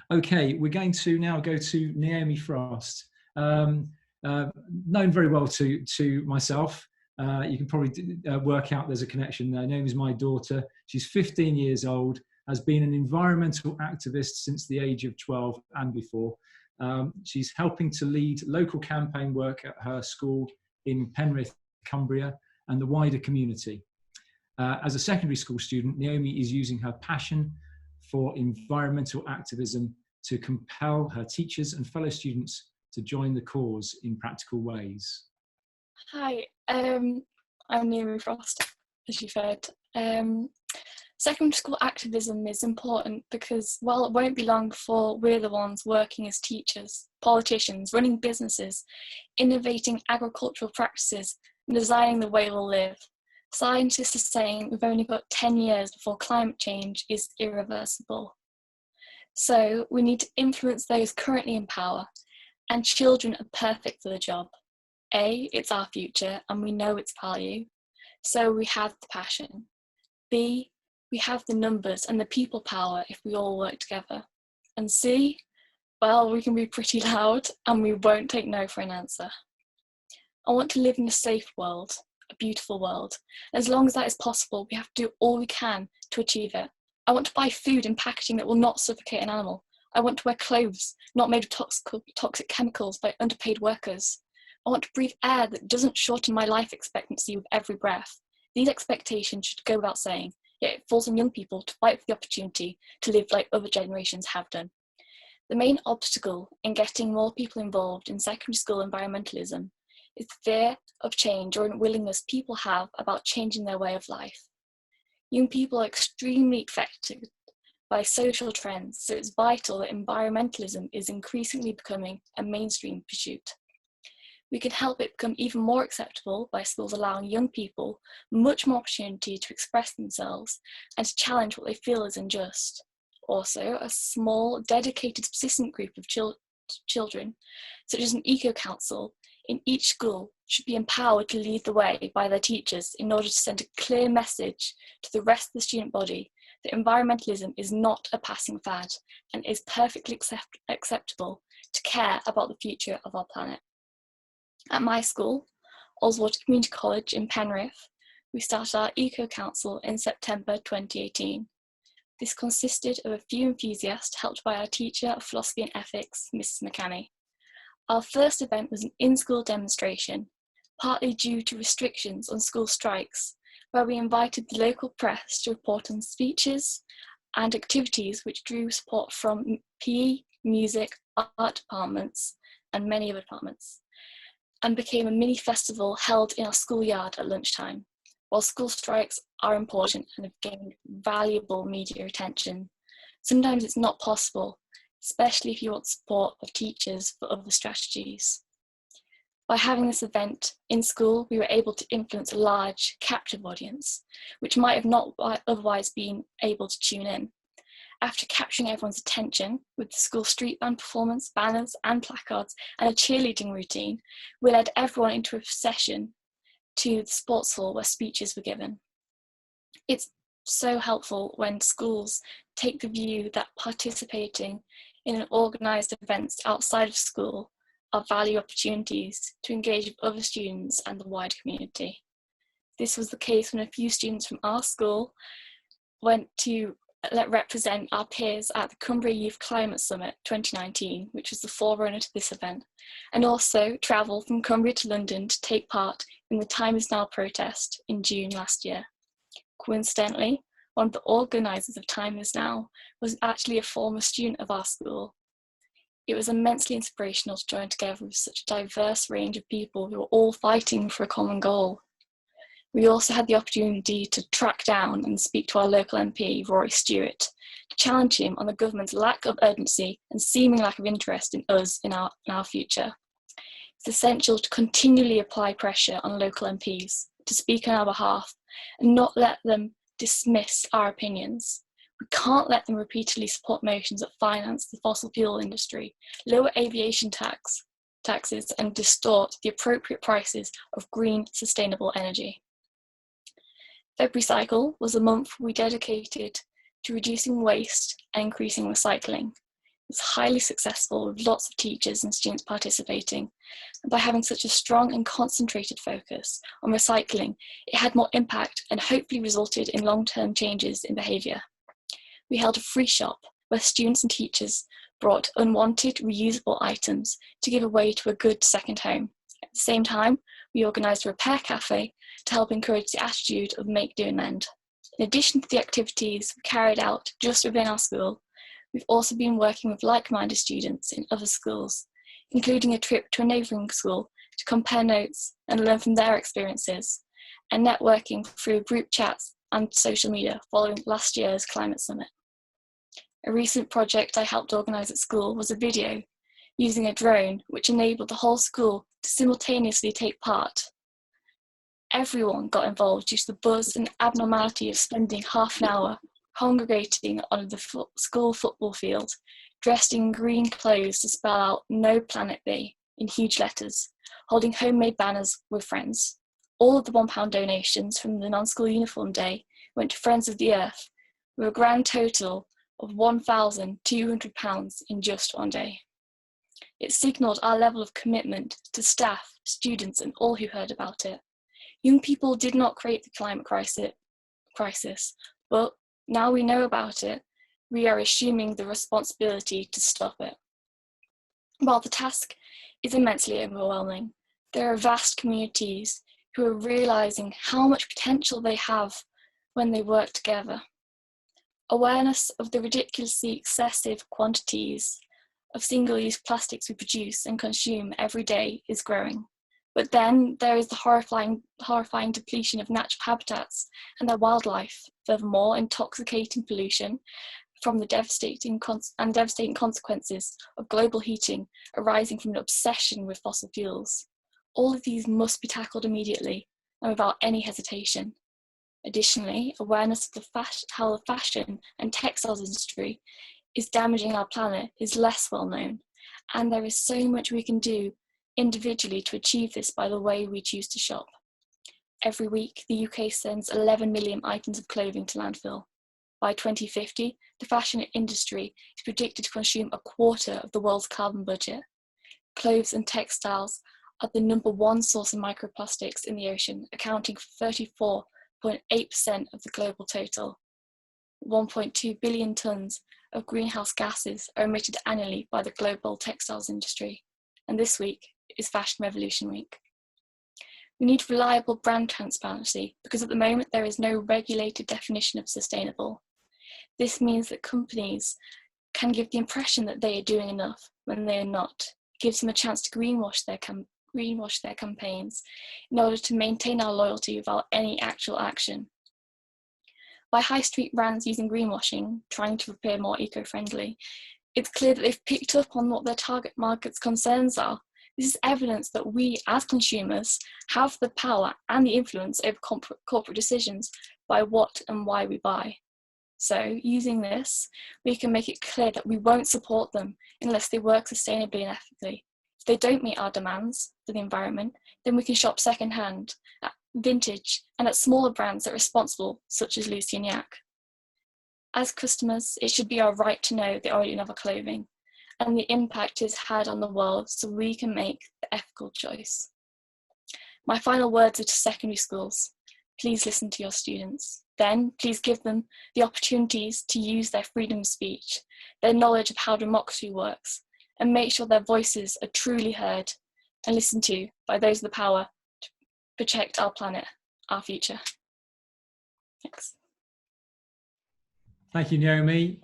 Okay, we're going to now go to Naomi Frost, known very well to myself. You can probably work out there's a connection there. Naomi's my daughter. She's 15 years old, has been an environmental activist since the age of 12 and before. She's helping to lead local campaign work at her school in Penrith, Cumbria, and the wider community. As a secondary school student, Naomi is using her passion for environmental activism to compel her teachers and fellow students to join the cause in practical ways. Hi, I'm Naomi Frost, as you've heard. Secondary school activism is important because, well, it won't be long before we're the ones working as teachers, politicians, running businesses, innovating agricultural practices, and designing the way we'll live. Scientists are saying we've only got 10 years before climate change is irreversible. So we need to influence those currently in power, and children are perfect for the job. A, it's our future and we know its value, so we have the passion. B, we have the numbers and the people power if we all work together. And C, well, we can be pretty loud and we won't take no for an answer. I want to live in a safe world, a beautiful world. As long as that is possible, we have to do all we can to achieve it. I want to buy food and packaging that will not suffocate an animal. I want to wear clothes not made of toxic chemicals by underpaid workers. I want to breathe air that doesn't shorten my life expectancy with every breath. These expectations should go without saying, yet it falls on young people to fight for the opportunity to live like other generations have done. The main obstacle in getting more people involved in secondary school environmentalism is the fear of change or unwillingness people have about changing their way of life. Young people are extremely affected by social trends, so it's vital that environmentalism is increasingly becoming a mainstream pursuit. We can help it become even more acceptable by schools allowing young people much more opportunity to express themselves and to challenge what they feel is unjust. Also, a small, dedicated, persistent group of children, such as an eco-council, in each school should be empowered to lead the way by their teachers in order to send a clear message to the rest of the student body that environmentalism is not a passing fad and is perfectly acceptable to care about the future of our planet. At my school, Oswald Community College in Penrith, we started our eco-council in September 2018. This consisted of a few enthusiasts helped by our teacher of philosophy and ethics, Mrs. McCanny. Our first event was an in-school demonstration, partly due to restrictions on school strikes, where we invited the local press to report on speeches and activities which drew support from PE, music, art departments, and many other departments, and became a mini festival held in our schoolyard at lunchtime. While school strikes are important and have gained valuable media attention, sometimes it's not possible, especially if you want support of teachers for other strategies. By having this event in school, we were able to influence a large, captive audience, which might have not otherwise been able to tune in. After capturing everyone's attention with the school street band performance, banners and placards, and a cheerleading routine, we led everyone into a procession to the sports hall where speeches were given. It's so helpful when schools take the view that participating in an organised events outside of school are value opportunities to engage with other students and the wider community. This was the case when a few students from our school went to represent our peers at the Cumbria Youth Climate Summit 2019, which was the forerunner to this event, and also travelled from Cumbria to London to take part in the Time Is Now protest in June last year. Coincidentally, one of the organisers of Time Is Now was actually a former student of our school. It was immensely inspirational to join together with such a diverse range of people who were all fighting for a common goal. We also had the opportunity to track down and speak to our local MP, Rory Stewart, to challenge him on the government's lack of urgency and seeming lack of interest in us in our future. It's essential to continually apply pressure on local MPs to speak on our behalf and not let them dismiss our opinions. We can't let them repeatedly support motions that finance the fossil fuel industry, lower aviation taxes and distort the appropriate prices of green, sustainable energy. February Cycle was a month we dedicated to reducing waste and increasing recycling. was highly successful with lots of teachers and students participating. And by having such a strong and concentrated focus on recycling, it had more impact and hopefully resulted in long-term changes in behaviour. We held a free shop where students and teachers brought unwanted reusable items to give away to a good second home. At the same time, we organised a repair cafe to help encourage the attitude of make, do and mend. In addition to the activities we carried out just within our school, we've also been working with like-minded students in other schools, including a trip to a neighbouring school to compare notes and learn from their experiences, and networking through group chats and social media following last year's climate summit. A recent project I helped organise at school was a video using a drone which enabled the whole school to simultaneously take part. Everyone got involved due to the buzz and abnormality of spending half an hour congregating on the school football field, dressed in green clothes to spell out "No Planet B" in huge letters, holding homemade banners with friends. All of the £1 donations from the non-school uniform day went to Friends of the Earth, with a grand total of £1,200 in just one day. It signalled our level of commitment to staff, students and all who heard about it. Young people did not create the climate crisis, but now we know about it, we are assuming the responsibility to stop it. While the task is immensely overwhelming, there are vast communities who are realising how much potential they have when they work together. Awareness of the ridiculously excessive quantities of single-use plastics we produce and consume every day is growing. But then there is the horrifying depletion of natural habitats and their wildlife. Furthermore, intoxicating pollution from the devastating consequences of global heating arising from an obsession with fossil fuels. All of these must be tackled immediately and without any hesitation. Additionally, awareness of how the fashion and textiles industry is damaging our planet is less well known, and there is so much we can do individually to achieve this by the way we choose to shop. Every week, the UK sends 11 million items of clothing to landfill. By 2050, the fashion industry is predicted to consume a quarter of the world's carbon budget. Clothes and textiles are the #1 source of microplastics in the ocean, accounting for 34.8% of the global total. 1.2 billion tonnes of greenhouse gases are emitted annually by the global textiles industry, and this week is Fashion Revolution Week. We need reliable brand transparency because at the moment there is no regulated definition of sustainable. This means that companies can give the impression that they are doing enough when they are not. It gives them a chance to greenwash their campaigns in order to maintain our loyalty without any actual action. By high street brands using greenwashing, trying to appear more eco-friendly, it's clear that they've picked up on what their target market's concerns are. This is evidence that we, as consumers, have the power and the influence over corporate decisions by what and why we buy. So, using this, we can make it clear that we won't support them unless they work sustainably and ethically. If they don't meet our demands for the environment, then we can shop second-hand, at vintage, and at smaller brands that are responsible, such as Lucy and Yak. As customers, it should be our right to know the origin of our clothing and the impact it's had on the world so we can make the ethical choice. My final words are to secondary schools. Please listen to your students. Then, please give them the opportunities to use their freedom of speech, their knowledge of how democracy works, and make sure their voices are truly heard and listened to by those with the power to protect our planet, our future. Thanks. Thank you, Naomi.